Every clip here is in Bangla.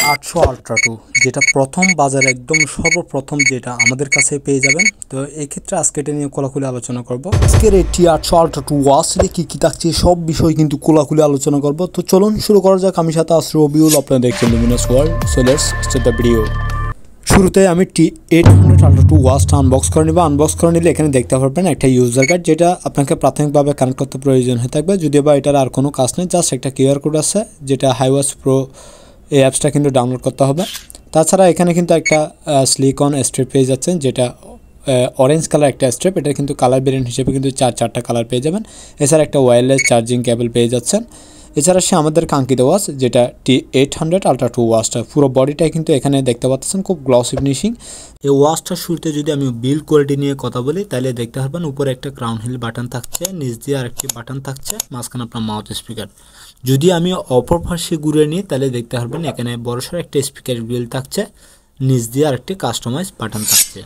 T800 Ultra 2 যেটা প্রথম বাজারে একদম সর্বপ্রথম যেটা আমাদের কাছে পেয়ে যাবেন। তো এই ক্ষেত্রে আজকে এটা নিয়ে খোলাখুলি আলোচনা করব। আজকের এই T800 Ultra 2 ওয়াচে কি থাকছে সব বিষয় কিন্তু খোলাখুলি আলোচনা করব। তো চলুন শুরু করা যাক। আমি সাথে আছি রবিউল, আপনারা দেখছেন Luminous world. So let's start the video. শুরুতে আমি T800 Ultra 2 ওয়াচটা আনবক্স করে নিব। আনবক্স করে নিলে এখানে দেখতে পারবেন একটা ইউজার গাইড, যেটা আপনাকে প্রাথমিকভাবে কানেক্ট করতে প্রয়োজন হয়ে থাকবে। যদিও বা এটার আর কোনো কাজ নেই, জাস্ট একটা কিউআর কোড আছে যেটা হাইওয়াচ প্রো এই অ্যাপসটা কিন্তু ডাউনলোড করতে হবে। তাছাড়া এখানে কিন্তু একটা সিলিকন স্ট্রিপ পেয়ে যাচ্ছেন, যেটা অরেঞ্জ কালার একটা স্ট্রিপ। এটা কিন্তু কালার ভেরিয়েন্ট হিসেবে কিন্তু চারটা কালার পেয়ে যাবেন। এছাড়া একটা ওয়্যারলেস চার্জিং কেবল পেয়ে যাচ্ছেন। এছাড়া সে আমাদের কাঙ্ক্ষিত ওয়াচ যেটা T800 Ultra 2 ওয়াচটা, পুরো বডিটাই কিন্তু এখানে দেখতে পাচ্ছেন খুব গ্লসি ফিনিশিং। এই ওয়াচটার শুরুতে যদি আমি বিল্ড কোয়ালিটি নিয়ে কথা বলি, তাহলে দেখতে পারবেন উপরে একটা ক্রাউন হিল বাটন থাকছে, নিচ দিয়ে আরেকটি বাটন থাকছে, মাঝখানে আপনার মাউথ স্পিকার। যদি আমি অপর পাশে ঘুরে নিই তাহলে দেখতে পারবেন এখানে বড়সড় একটা স্পিকার গ্রিল থাকছে, নিচ দিয়ে আরেকটি কাস্টমাইজ বাটন থাকছে।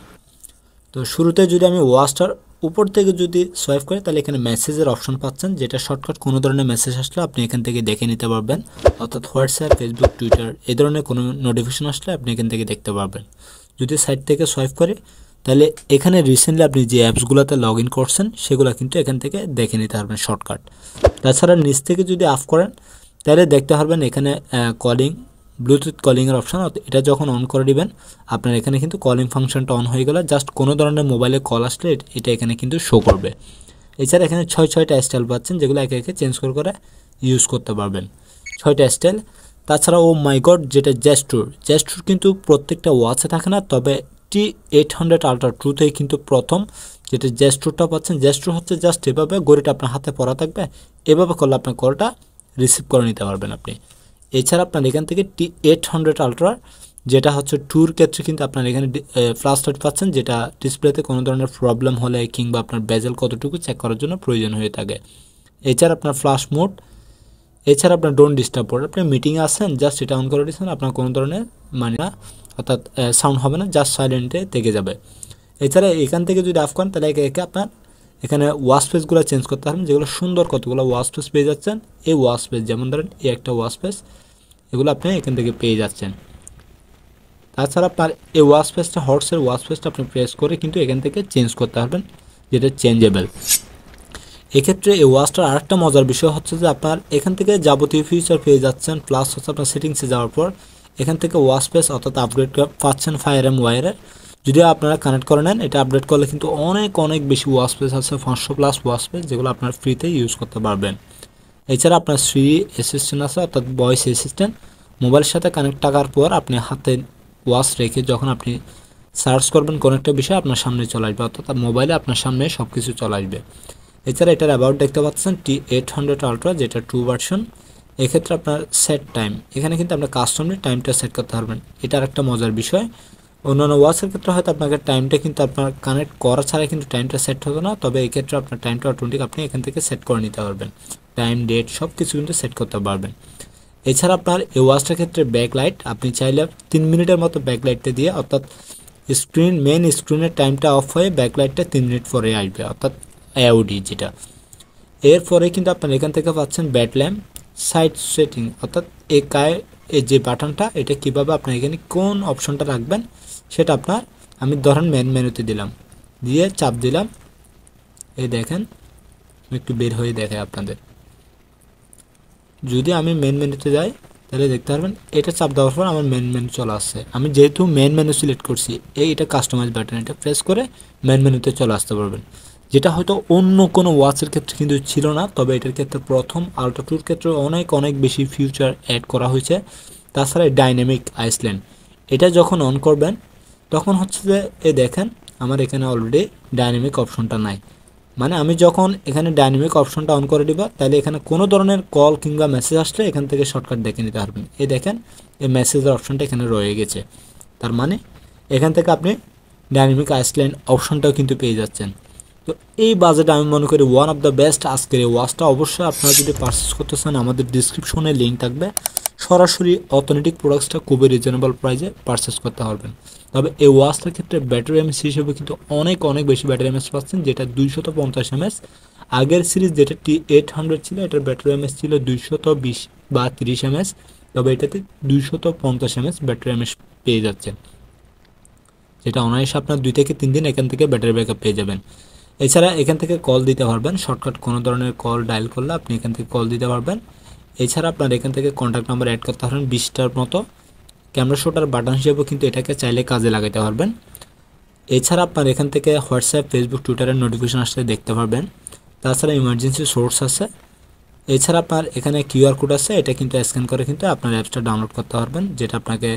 তো শুরুতে যদি আমি ওয়াচটার উপর থেকে যদি সোয়াইপ করি তাহলে এখানে মেসেজের অপশন পাচ্ছেন, যেটা শর্টকাট কোনো ধরনের মেসেজ আসলে আপনি এখান থেকে দেখে নিতে পারবেন। অর্থাৎ হোয়াটসঅ্যাপ, ফেসবুক, টুইটার এই ধরনের কোনো নোটিফিকেশন আসলে আপনি এখান থেকে দেখতে পারবেন। যদি সাইট থেকে সোয়াইপ করি তাহলে এখানে রিসেন্টলি আপনি যে অ্যাপসগুলোতে লগ ইন করছেন সেগুলো কিন্তু এখান থেকে দেখে নিতে পারবেন শর্টকাট। তাছাড়া নিচ থেকে যদি অফ করেন তাহলে দেখতে পারবেন এখানে কলিং, ব্লুটুথ কলিংয়ের অপশন। এটা যখন অন করে দিবেন আপনার এখানে কিন্তু কলিং ফাংশনটা অন হয়ে গেলে জাস্ট কোনো ধরনের মোবাইলে কল আসলে এটা এখানে কিন্তু শো করবে। এছাড়া এখানে ছয়টা স্টাইল পাচ্ছেন, যেগুলো একে একে চেঞ্জ করে ইউজ করতে পারবেন, 6টা স্টাইল। তাছাড়া ও মাই গড, যেটা জেস্টুর কিন্তু প্রত্যেকটা ওয়াচে থাকে না, তবে T800 Ultra 2তেই কিন্তু প্রথম যেটা জেস্টুরটা পাচ্ছেন। জেস্টুর হচ্ছে জাস্ট এভাবে ঘড়িটা আপনার হাতে পরা থাকবে, এভাবে করলে আপনার কলটা রিসিভ করে নিতে পারবেন আপনি। এছাড়া আপনার এখান থেকে T800 Ultra যেটা হচ্ছে ট্যুর ক্ষেত্রে কিন্তু আপনার এখানে ফ্ল্যাশ লাইট পাচ্ছেন, যেটা ডিসপ্লেতে কোনো ধরনের প্রবলেম হলে কিংবা আপনার বেজেল কতটুকু চেক করার জন্য প্রয়োজন হয়ে থাকে। এছাড়া আপনার ফ্ল্যাশ মোড, এছাড়া আপনার ডোন্ট ডিস্টার্ব মোড। আপনি মিটিংয়ে আসেন, জাস্ট এটা অন করে দিচ্ছেন, আপনার কোনো ধরনের মানে না, অর্থাৎ সাউন্ড হবে না, জাস্ট সাইলেন্টে থেকে যাবে। এছাড়া এখান থেকে যদি অফ করেন তাহলে একে একে আপনার এখানে ওয়াচ পেজগুলো চেঞ্জ করতে পারবেন, যেগুলো সুন্দর কতগুলো ওয়াচ পেজ পেয়ে যাচ্ছেন। এই ওয়াচ পেজ যেমন ধরেন এই একটা ওয়াচ পেজ, এগুলো আপনি এখান থেকে পেয়ে যাচ্ছেন। তাছাড়া আপনার এই ওয়াচ পেজটা, হটসের ওয়াচ পেজটা আপনি প্রেস করে কিন্তু এখান থেকে চেঞ্জ করতে পারবেন, যেটা চেঞ্জেবল। এক্ষেত্রে এই ওয়াচটার আরেকটা মজার বিষয় হচ্ছে যে আপনার এখান থেকে যাবতীয় ফিচার পেয়ে যাচ্ছেন, প্লাস হচ্ছে আপনার সেটিংসে যাওয়ার পর এখান থেকে ওয়াচ পেজ অর্থাৎ আপগ্রেড পাচ্ছেন ফায়ার ওয়ারের। যদি আপনারা কানেক্ট করে নেন, এটা আপডেট করলে কিন্তু অনেক বেশি ওয়াচ পেজ আছে, 500+ ওয়াচ পেজ, যেগুলো আপনার ফ্রিতে ইউজ করতে পারবেন। এছাড়া আপনার সিরি অ্যাসিস্ট্যান্ট আছে, অর্থাৎ ভয়েস অ্যাসিস্ট্যান্ট। মোবাইলের সাথে কানেক্ট থাকার পর আপনি হাতে ওয়াচ রেখে যখন আপনি সার্চ করবেন কোনো একটা বিষয় আপনার সামনে চলে আসবে, অর্থাৎ মোবাইলে আপনার সামনে সব কিছু চলে আসবে। এছাড়া এটার অ্যাবাউট দেখতে পাচ্ছেন T800 Ultra যেটা 2 ভার্সন। এক্ষেত্রে আপনার সেট টাইম, এখানে কিন্তু আপনার কাস্টমলি টাইমটা সেট করতে পারবেন। এটার একটা মজার বিষয়, অন্যান্য ওয়াচের ক্ষেত্রে হয়তো আপনাকে টাইমটা কিন্তু আপনার কানেক্ট করা ছাড়া কিন্তু টাইমটা সেট হতো না, তবে এই ক্ষেত্রে আপনার টাইমটা অটোমেটিক আপনি এখান থেকে সেট করে নিতে পারবেন। টাইম, ডেট সব কিছু কিন্তু সেট করতে পারবেন। এছাড়া আপনার এই ওয়াচটার ক্ষেত্রে ব্যাকলাইট, আপনি চাইলে 3 মিনিটের মতো ব্যাকলাইটটা দিয়ে, অর্থাৎ মেন স্ক্রিনের টাইমটা অফ হয়ে ব্যাকলাইটটা 3 মিনিট পরে আসবে, অর্থাৎ AOD যেটা। এরপরে কিন্তু আপনার এখান থেকে পাচ্ছেন ব্যাট ল্যাম্প, সাইড সেটিং, অর্থাৎ এই যে বাটনটা, এটা কিভাবে আপনার এখানে কোন অপশনটা রাখবেন সেটা আপনার, আমি ধরেন মেন মেনুতে দিলাম, দিয়ে চাপ দিলাম, এই দেখেন একটু বের হয়ে দেখায় আপনাদের। যদি আমি মেন মেনুতে যাই তাহলে দেখতে পারবেন এটা চাপ দেওয়ার পর আমার মেন মেনু চলে আসছে। আমি যেহেতু মেন মেনু সিলেক্ট করছি, এটা কাস্টমাইজ বাটন, এটা প্রেস করে মেন মেনুতে চলে আসতে পারবেন, যেটা হয়তো অন্য কোনো ওয়াচের ক্ষেত্রে কিন্তু ছিল না, তবে এটার ক্ষেত্রে প্রথম। আলট্রা 2-র ক্ষেত্রে অনেক বেশি ফিচার অ্যাড করা হয়েছে। তাছাড়া ডাইনামিক আইসল্যান্ড, এটা যখন অন করবেন তখন হচ্ছে যে দেখেন আমার এখানে অলরেডি ডাইনামিক অপশনটা নাই, মানে আমি যখন এখানে ডাইনামিক অপশনটা অন করে দিব তাহলে এখানে কোনো ধরনের কল কিংবা মেসেজ আসলে এখান থেকে শর্টকাট দেখে নিতে পারবেন। এই দেখেন এই মেসেজের অপশনটা এখানে রয়ে গেছে, তার মানে এখান থেকে আপনি ডাইনামিক আইসল্যান্ড অপশনটাও কিন্তু পেয়ে যাচ্ছেন। তো এই বাজেটে আমি মনে করি ওয়ান অফ দ্য বেস্ট আজকের এই ওয়াচটা। অবশ্যই আপনারা যদি পারচেস করতে চান আমাদের ডিসক্রিপশনে লিঙ্ক থাকবে, সরাসরি অথেন্টিক প্রোডাক্টসটা খুবই রিজনেবল প্রাইসে পারচেস করতে পারবেন। তবে এই ওয়াচটার ক্ষেত্রে ব্যাটারি এমএস হিসেবে কিন্তু অনেক বেশি ব্যাটারি এমএস পাচ্ছেন, যেটা 250 mAh। আগের সিরিজ যেটা T800 ছিল, এটার ব্যাটারি এমএস ছিল 220 বা 30 mAh। তবে এটাতে 250 mAh ব্যাটারি এমএস পেয়ে যাচ্ছেন, যেটা অনায়াসে আপনার 2 থেকে 3 দিন এখান থেকে ব্যাটারি ব্যাকআপ পেয়ে যাবেন। এছাড়া এখান থেকে কল দিতে পারবেন, শর্টকাট কোনো ধরনের কল ডায়াল করলে আপনি এখান থেকে কল দিতে পারবেন। এছাড়া আপনার এখান থেকে কন্ট্যাক্ট নাম্বার অ্যাড করতে পারবেন 20টার মতো। ক্যামেরা শুটার বাটন হিসেবেও কিন্তু এটাকে চাইলে কাজে লাগাতে পারবেন। এছাড়া আপনার এখান থেকে হোয়াটসঅ্যাপ, ফেসবুক, টুইটারের নোটিফিকেশন আসলে দেখতে পারবেন। তাছাড়া ইমার্জেন্সি সোর্স আছে। এছাড়া আপনার এখানে কিউআর কোড আছে, এটা কিন্তু স্ক্যান করে কিন্তু আপনার অ্যাপসটা ডাউনলোড করতে পারবেন, যেটা আপনাকে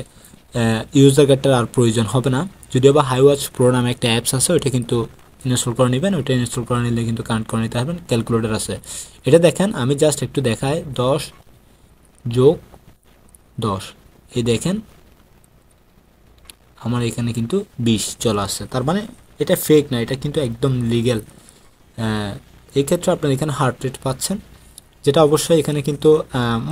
ইউজার গাইডটার আর প্রয়োজন হবে না। যদিও বা হাইওয়াচ প্রো নামে একটা অ্যাপস আছে, ওইটা কিন্তু ইনস্টল করে নেবেন। ওইটা ইনস্টল করে নিলে কিন্তু কানেক্ট করে নিতে পারবেন। ক্যালকুলেটর আছে, এটা দেখেন আমি জাস্ট একটু দেখাই, 10+10, এই দেখেন আমার এখানে কিন্তু 20 চলে আসছে। তার মানে এটা ফেক না, এটা কিন্তু একদম লিগ্যাল। এই ক্ষেত্রে আপনার এখানে হার্ট রেট পাচ্ছেন, যেটা অবশ্যই এখানে কিন্তু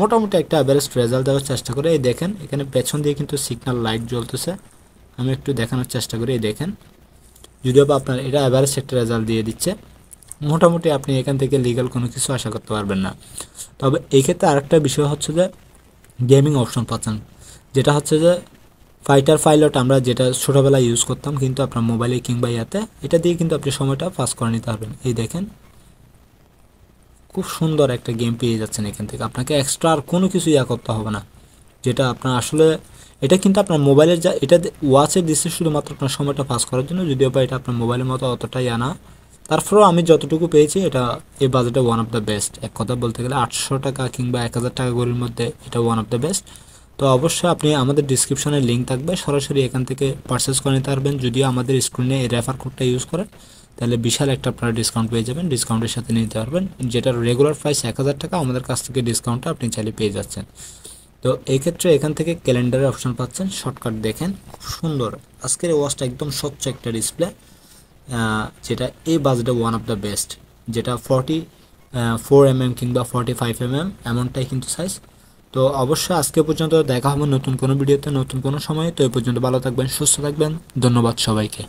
মোটামুটি একটা অ্যাভারেজ রেজাল্ট দেওয়ার চেষ্টা করে। এই দেখেন এখানে পেছন দিয়ে কিন্তু সিগন্যাল লাইট জ্বলতেছে, আমি একটু দেখানোর চেষ্টা করি। এই দেখেন, যদিও বা আপনার এটা অ্যাভারেজ একটা রেজাল্ট দিয়ে দিচ্ছে, মোটামুটি আপনি এখান থেকে লিগ্যাল কোনো কিছু আশা করতে পারবেন না। তবে এই ক্ষেত্রে আরেকটা বিষয় হচ্ছে যে গেমিং অপশন পাচ্ছেন, যেটা হচ্ছে যে ফাইটার পাইলট আমরা যেটা ছোটোবেলায় ইউজ করতাম কিন্তু আপনার মোবাইলে কিংবা ইয়াতে, এটা দিয়ে কিন্তু আপনি সময়টা পাস করে নিতে পারবেন। এই দেখেন খুব সুন্দর একটা গেম পেয়ে যাচ্ছেন এখান থেকে, আপনাকে এক্সট্রা আর কোনো কিছু ইয়া করতে হবে না, যেটা আপনার আসলে এটা কিন্তু আপনার মোবাইলের যা এটা ওয়াচে দিচ্ছে শুধুমাত্র আপনার সময়টা পাস করার জন্য, যদিও বা এটা আপনার মোবাইলের মতো অতটাই আনা। তারপরেও আমি যতটুকু পেয়েছি এটা এই বাজেটে ওয়ান অফ দ্য বেস্ট। এক কথা বলতে গেলে 800 টাকা কিংবা 1000 টাকা গড়ির মধ্যে এটা ওয়ান অফ দ্য বেস্ট। তো অবশ্যই আপনি আমাদের ডিসক্রিপশনে লিঙ্ক থাকবে, সরাসরি এখান থেকে পারচেস করে নিতে পারবেন। যদিও আমাদের স্ক্রিনে এই রেফার কোডটা ইউজ করেন তাহলে বিশাল একটা আপনারা ডিসকাউন্ট পেয়ে যাবেন, ডিসকাউন্টের সাথে নিতে পারবেন। যেটার রেগুলার প্রাইস 1000 টাকা, আমাদের কাছ থেকে ডিসকাউন্টটা আপনি চাইলে পেয়ে যাচ্ছেন। তো এই ক্ষেত্রে এখান থেকে ক্যালেন্ডারের অপশন পাচ্ছেন, শর্টকাট দেখেন খুব সুন্দর। আজকের এই ওয়াচটা একদম স্বচ্ছ একটা ডিসপ্লে, যেটা এই বাজেটে ওয়ান অফ দ্য বেস্ট, যেটা 44 mm কিংবা 45 mm এমনটাই কিন্তু সাইজ। তো অবশ্যই আজকে পর্যন্ত দেখা হবে নতুন কোনো ভিডিওতে, নতুন কোনো সময়ে। তো এই পর্যন্ত ভালো থাকবেন, সুস্থ থাকবেন, ধন্যবাদ সবাইকে।